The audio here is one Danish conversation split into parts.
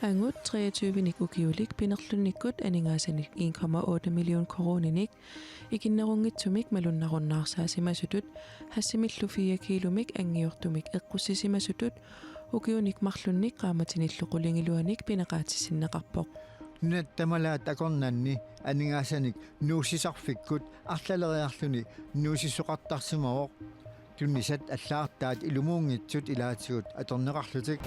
Angut 23 ukiulik pinerlunnikkut aningasanik 1,8 million koroninik ikinnerungitsumik malunnarunnaarsaasimasutut hassimillu 4 kilomik angiortumik eqqussisimasutut ukiunik marlunnik qaamatinilluqulingiluanik pineqaatissinneqarpoq Nunattamalaat akornanni aningasanik nuusisarfikkut арлалериарлүни nuusissoqartarsimaroq tunnisat allaartaat ilumuungitsut ilaatigut atorneqarlutik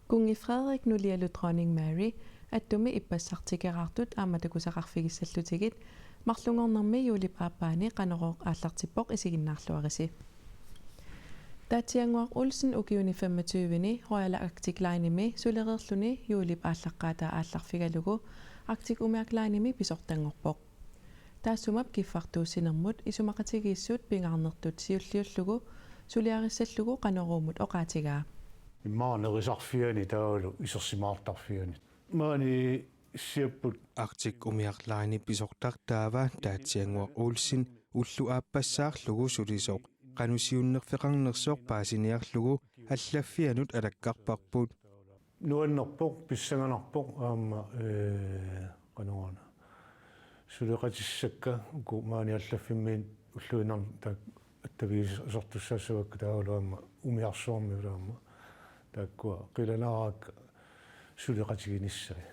Kungi Frederik nulialu dronning Mary attumi ippassartikeraartut aamatakusaqarfigissallutigit marlungornermi juulip aappaani qaneroq aallartippoq isiginnaarluarisi Taatianguaq Olsen ukiuni 25ni Royal Arctic Line-imi sulereerluni juulip aallaqqaataa aallarfigalugu Arctic Umiaq Line-imi pisortangorpoq taassumap kiffartuussinermut isumaqatigiissut pingaarnertut siulliullugu suliarissallugu qaneruumut oqaatigaa Imaanerisarfiani taulu isersimaartarfiani maani siapput Arctic Umiaq Line pisortartaava Taatianguaq Olsen ullu aappassаарlugu sulisoq qanusiunnerfeqarnersoq paasiniarlugu allaffianut alakkarparput nuannerpoq pissanganarpoq aamma qanuana suleqatissakka uku maani allaffimmiin ulluinar ta attaviis asortussassavakka taulu aamma umiarsuarmi ulaamma taakkua qilanaraak suleqatiginissari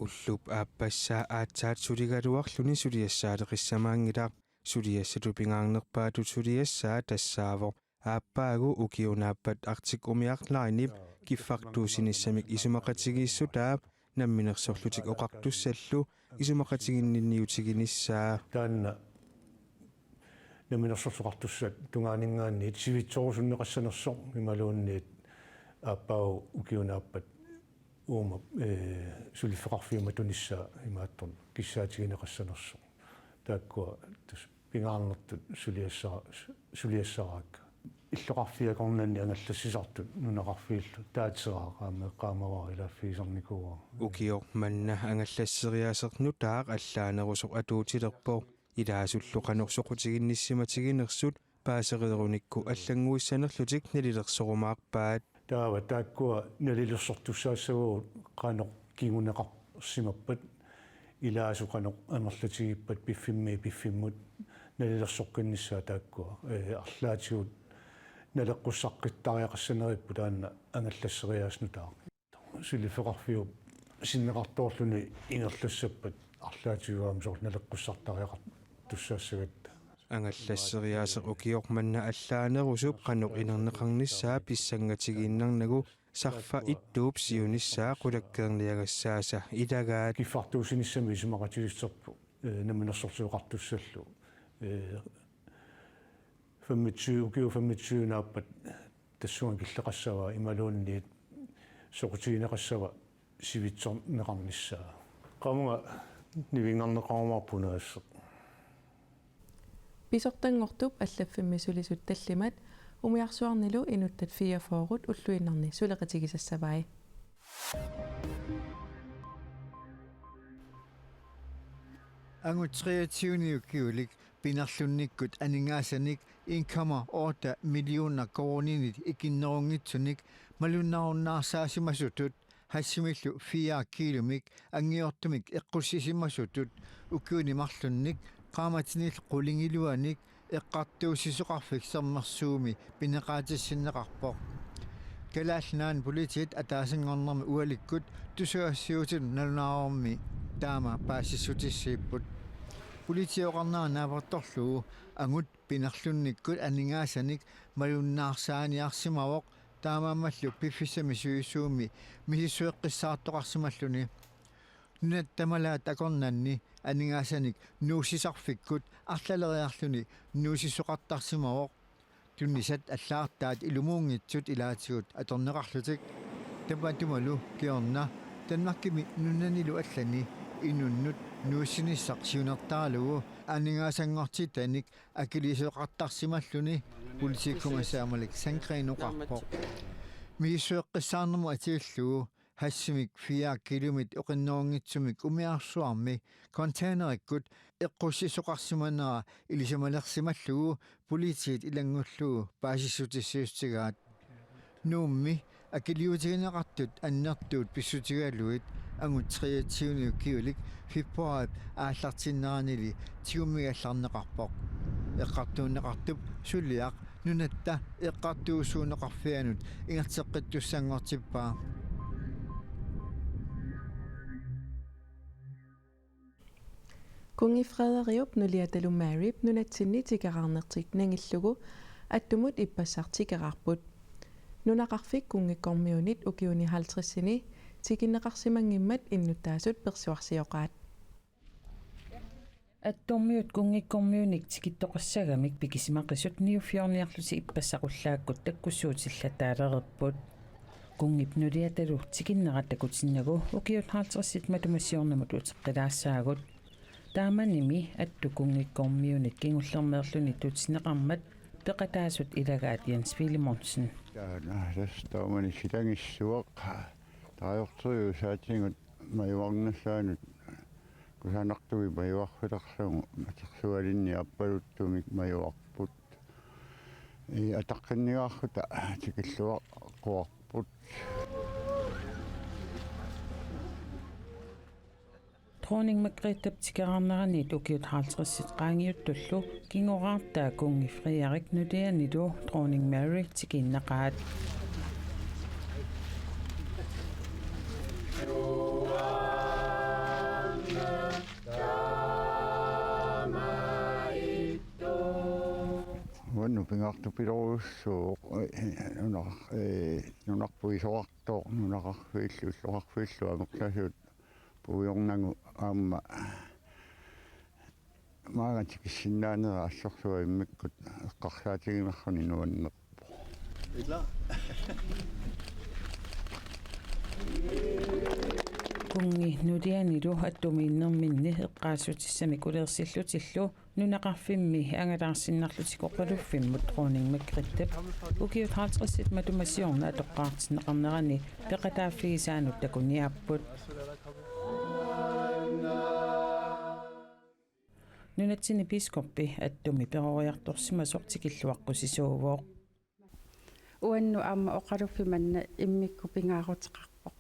ullup aappassaa aatsaat suligaluarluni suliassaaleqissamaangilaq suliassatu pingaarnerpaatut suliassaa tassaavo aappaagu ukiunaappat Arctic Umiaq Line kiffartuusinissamik isumaqatigiissutaa namminersorlutik oqartussallu isumaqatiginninniutiginissaa taanna namminersorsoqartussat tungaaningaanniit sivitsorusunneqassanersoq imaluunniit aappaagu ukiunaappat uuma sulifeqarfiuma tunissaa imaattor kissaatigineqassanersoq taakkua pingaarnertut suliassaraakka иллоқарфиакорнанни ангаллассисартут нунақарфииллу таатсераақаама эққаамаваа илааффиисарникуа укиор манна ангаллассериаасерну таақ аллаанерусоқ атуутилерпоо илаасуллоқанорсоқутигинниссиматигинерсут паасериеруникку аллангуиссанерлутик налилерсорумаарпаат таава тааккуа налилерсортуссаассагуу qaanoq кигунеқарсимаппат илаасуқанеқ амерлатигиппат пиффиммут налилерсоққиннссаа тааккуа арлаатигут налеққуссаққиттариақассанериппу таанна ангаллассериааснутаа сулифеқарфиу синнеқарторлуни ингерлассаппат арлаатигуаам соор налеққуссартариақар туссаассагатта ангаллассериаасеқ укиор манна аллаанерусуп qanuq инернеқарнissaa писсангатигииннарнагу сарфа иттууп сиунissaa qulakkeerniagassааса илагаат киффартуусиниссами исумақатигиссерпу наминерсортуоқартуссаллу 25 нааппат тассуан киллеқассава ималуунниит соқутигинеқассава сивитсорнеқарниссаа qamунга нивингарнеқармаарпунаассеқ писортангортуп аллаффиммисулисут таллимат умиарсуарнилу инуттат 44-рут уллуиннарни сулеқатигисассавай Angut 23 ukiulik pinerlunnikkut aningasanik 1,8 millioner koroninit ikinnerungitsunik malunnarunnaarsaassimasutut hassimillu 4 kilomik angiortumik eqqussisimasutut ukiunimarlunnik qaamatinil qulingiluanik eqqartuusisoqarfik sernersuumi pineqaatissinneqarpoq kalaalnaan politit ataasingornermi ualikkut tusuassiutun nalunaaruarmi taama paasissutissiipput politioqarnaa naapartorlugu angut pinerlunnikkut aningasanik malunnaarsaaniarsimaroq taamammallu piffissami suissuumi misissueqqissaartoqarsimalluni nunattamalaat akornanni aningasanik nuusisarfikkut арлалериарлүни nuusissoqartarsimaroq tunnisat allaartaat ilumuungitsut ilaatigut atorneqarlutik tapatumalu kiorna tanmakkimi nunnanilu allani inunnut nuussinissaq siunertaalugu aningaasangortitanik akilisoqartarsimalluni politikumassaamalik sankrinoqarpoq miissueqqissaarnermu atiullugu hassimik 4 kilomit oqinnerungitsumik umiarsuarmi containerikkut eqqussisoqarsimanera ilisamalersimallugu politiit ilangullugu paasissutissiustigaat nuummi akiliutiginaqartut annertuut pissutigaluit anguttriatsiuniukkiulik fippuaat ааллартиннеранили тигуммигалларнеқарпоқ эққартууннеқартуп сулиақ нунатта эққартуусуунеқарфианут ингертеққиттуссангортиппаа Kungi Frederiup nuliatalummaarip nunatsinni tikaqarnertik nangillugu attumut ippassartikerarput nunaqarfik kungikkormiunit ukiuni 50-sini tikinneqarsimangimmat innuttaasut persuarsioqaat аттормиут кунгиккормиуник тикиттоқассаgamik пикисимаққисут ниуффиорниарлути иппассақуллааккут таккуссуутиллатаалерерпут кунгип нулиаталу тикиннератакутиннагу укиут хаалтериссит матумассиорнамут утеққилаассаагут тааманими атту кунгиккормиуник кингуллермеерлүни тутсинеқармат пеқатаасут илагаат Jens Filimonsson таамани силангиссуақ таajortuju saatigut maiuarnallaanut кусанартуи маюарфилерсугу матерсуалинни аппалуттумик маюарпут атаққиннигаарфута тикиллуа қуарпут Dronning Margrethe tikerannerani ukiut 50-sит qaangiuttullu kingoraartaa kungi Frederik nulianilu Dronning Mary tikinnaqaat Bueno, pingartupilorussuu nunarpuisoartoor nunaqarfiillu amerlasuut puujornagu aamma maagantikissinnaanera assorsuа immikkut eqqarsaatigimarruni nuannerpu kungi nulianilu attumiinnerminni eqqaassutissami kuleersillutillu nunaqarfimmi angalaarsinnarlutikoqaluffimmut Dronning Margrethe ukiut 50-sит matumassiorna atoqqaartinneqarnerani peqataaffigisaanut takuniaapput nunatsini biskoppi attumi peroriartorsimasortikilluaqqusisuuvooq uannu aamma oqaluffimanna immikku pingaaruteqarpoq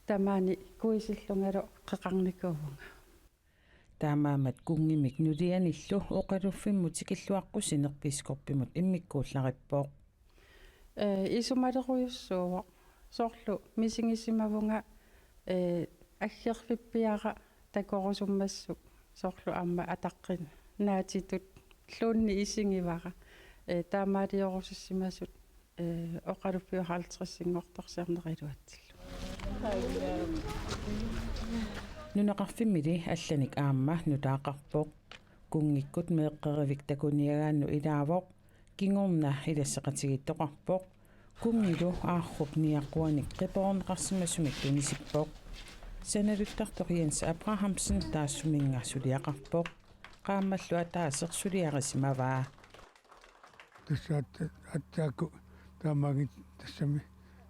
tamaani kuisillungalu qeqarnikuuvunga таамаамат кунгимик нулианиллу оқалуффимму тикиллуаққусинер пискорпимут иммиккууллариппооқ исумалеруйуссуувоқ соорлу мисигисимавунга аггерфиппиара такорусуммассук соорлу аама атаққин наатитут луунни исингивара таамаалиорусиссимасут оқалуффиу 50-сингорторсиарнерилуатсиллу нунақарфиммили алланик аама нутаақарпоқ кунгиккут меэққеривик такуниагаанну илаавоқ кингорна илассеқатигиттоқарпоқ кунгилу аарруп ниаққуаник қипоорнеқарсимасумик тунисиппоқ саналуттартор Jens Abrahamsen таассумингаарсулиақарпоқ qaammallu ataassersuliarissimavaa тассаат аттааку таамаагит тассами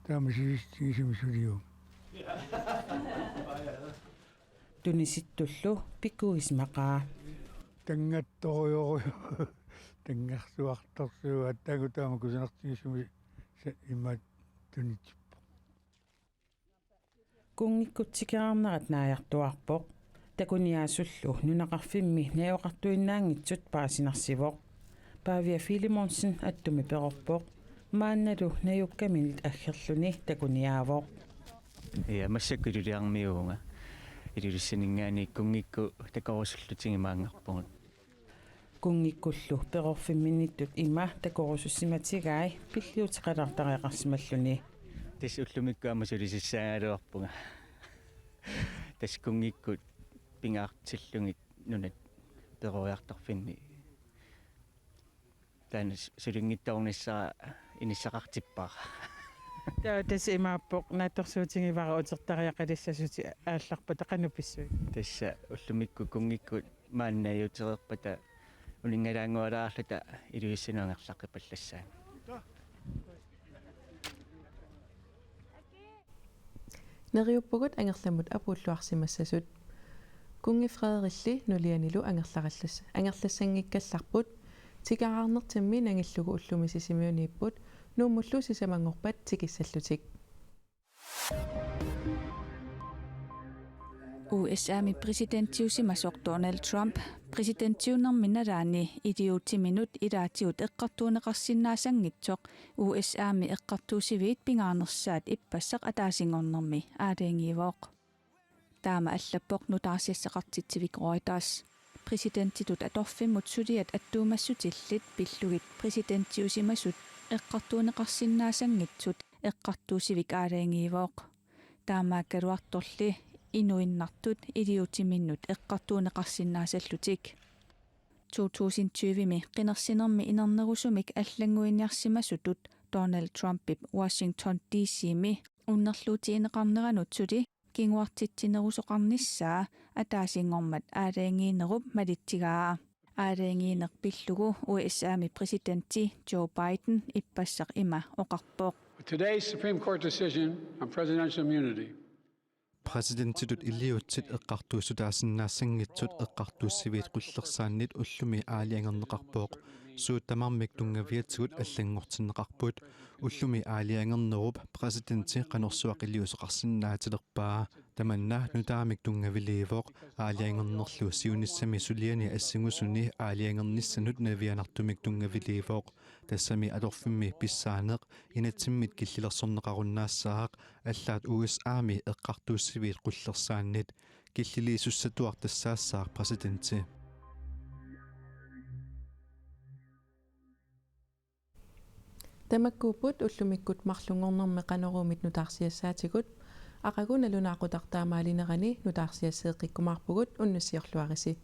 таамасигистигисимисулиу туниситтуллу пиккуисмақаа тангатторуйору тангарсуарторсуу аттаагу таама кусанартигисуми иммат тунитсиппо кунгиккутсикаарнерат нааяртуарпоқ такуниаасуллу нунақарфимми наоқартуиннаангитсут паасинарсивоқ Pavia Filimonsson attumi perorpoq maannalu najukkaminit aggerluni takuniaavoq массаккулулиармиуунга илулиссанингаани кунгикку такорусуллутингимаангерпугут кунгиккуллу перорфимминниттут има такорусуссиматигаи пиллиутеқалартариақарсималлуни тас уллумиккуама сулисиссаагалуарпунга тас кунгиккут пингаартиллугит нунат перориарторфинни танас сулингиттаорниссаа иниссақартиппаа тас имааппоқ наатторсуутингивара утертариақалиссасути аалларпа тақануписсуи тасса уллумикку кунгиккут мааннаютерерпата улингалаангуалаарлута илуиссинуангерлаққипаллассаа Neriuppugut angerlamut apulluarsimassasut kungi Frederilli nulianilu angerlassangikkалларput tikaraarnertimmi nangillugu ullumisisimiuniipput nuumullu sisamangorpat tikissallutik. USAmi presidenttiusimasor Donald Trump presidenttiunerminalaani idiutiminut ilaatiut eqqartuuneqarsinnaasangitsoq USAmi eqqartuusiviit pingaarnersaat ippassaq ataasingornermi aaleengiivooq taama allappoq nutaarsiassaqartitsivik Reuters presidenttitut atorfimut suliat attuumassutillit pillugit presidenttiusimasut eqqartuuneqarsinnaasangitsut eqqartuusivik aaleengiivooq taamaakkaluartorli inuinnartut idiutiminut eqqartuuneqarsinnaasallutik 2020mi qinersinermi inernerusumik аллангуиниарсимасутут Donald Trumpip Washington DC-mi уннерлуутиинеқарнеранутсули кингуартитсинерусоқарнissaa атаасингормат аалаангиинеруп малитсигаа аалаангиинеқ пиллугу USA-ми президентти Joe Biden иппассақ има оқарпоқ. Today's Supreme Court decision on presidential immunity Præsidentitut iliutsit eqqartuussutaasinnaassanngitsut eqqartuussiviit qullersaannit ullumi aaliangerneqarpooq suuttamarmik tungaviatsigut allangortinneqarput ullumi aaliangernerup presidentti qanorsuaq iliuseqarsinnaatilerpaa tamanna nutaamik tungaviliivooq aaliangernerlu siunissami suliani assingusuni aaliangernissannut navianartumik tungaviliivooq тассами алорфимми писсаанеқ инатсиммит киллилерсорнеқаруннаассаақ аллаат USA-ми эққартууссивиит қуллерсааннит киллилиисуссатуар тассаассаақ президентти тамаккуупут уллумиккут марлунгорнэрми канерумит нутаарсиассаатигут ақагуналунаақутартаамаалинерани нутаарсиассеэққиккумаарпугут уннуссиорлуариси